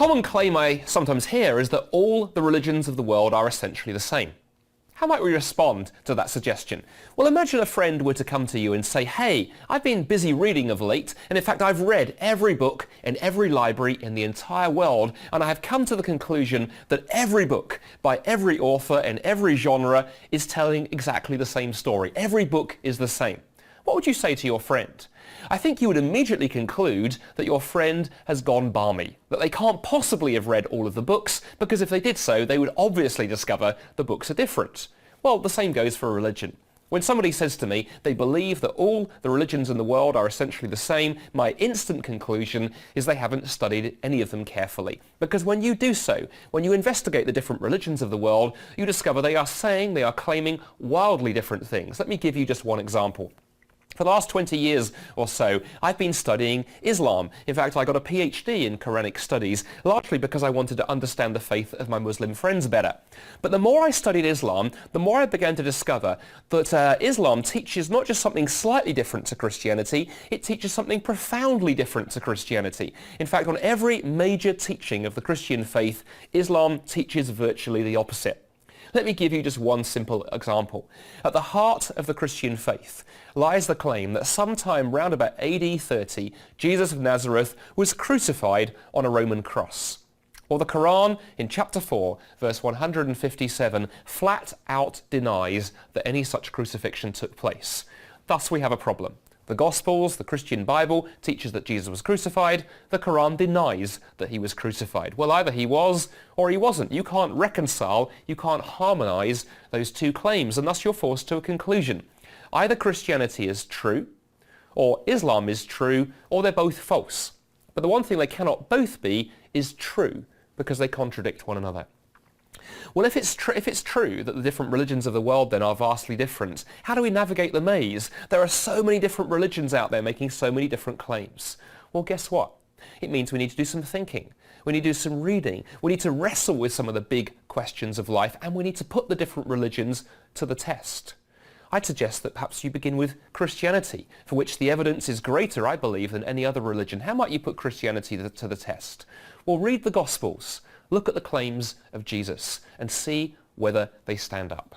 common claim I sometimes hear is that all the religions of the world are essentially the same. How might we respond to that suggestion? Well, imagine a friend were to come to you and say, hey, I've been busy reading of late, and in fact I've read every book in every library in the entire world, and I have come to the conclusion that every book by every author and every genre is telling exactly the same story. Every book is the same. What would you say to your friend? I think you would immediately conclude that your friend has gone balmy, that they can't possibly have read all of the books, because if they did so, they would obviously discover the books are different. Well, the same goes for religion. When somebody says to me they believe that all the religions in the world are essentially the same, my instant conclusion is they haven't studied any of them carefully. Because when you do so, when you investigate the different religions of the world, you discover they are claiming wildly different things. Let me give you just one example. For the last 20 years or so, I've been studying Islam. In fact, I got a PhD in Quranic studies, largely because I wanted to understand the faith of my Muslim friends better. But the more I studied Islam, the more I began to discover that Islam teaches not just something slightly different to Christianity, it teaches something profoundly different to Christianity. In fact, on every major teaching of the Christian faith, Islam teaches virtually the opposite. Let me give you just one simple example. At the heart of the Christian faith lies the claim that sometime round about AD 30, Jesus of Nazareth was crucified on a Roman cross. Well, the Quran in chapter 4, verse 157, flat out denies that any such crucifixion took place. Thus we have a problem. The Gospels, the Christian Bible, teaches that Jesus was crucified. The Quran denies that he was crucified. Well, either he was or he wasn't. You can't reconcile, you can't harmonize those two claims, and thus you're forced to a conclusion. Either Christianity is true, or Islam is true, or they're both false. But the one thing they cannot both be is true, because they contradict one another. Well, if it's true that the different religions of the world then are vastly different, how do we navigate the maze? There are so many different religions out there making so many different claims. Well, guess what? It means we need to do some thinking. We need to do some reading. We need to wrestle with some of the big questions of life, and we need to put the different religions to the test. I'd suggest that perhaps you begin with Christianity, for which the evidence is greater, I believe, than any other religion. How might you put Christianity to the test? Well, read the Gospels. Look at the claims of Jesus and see whether they stand up.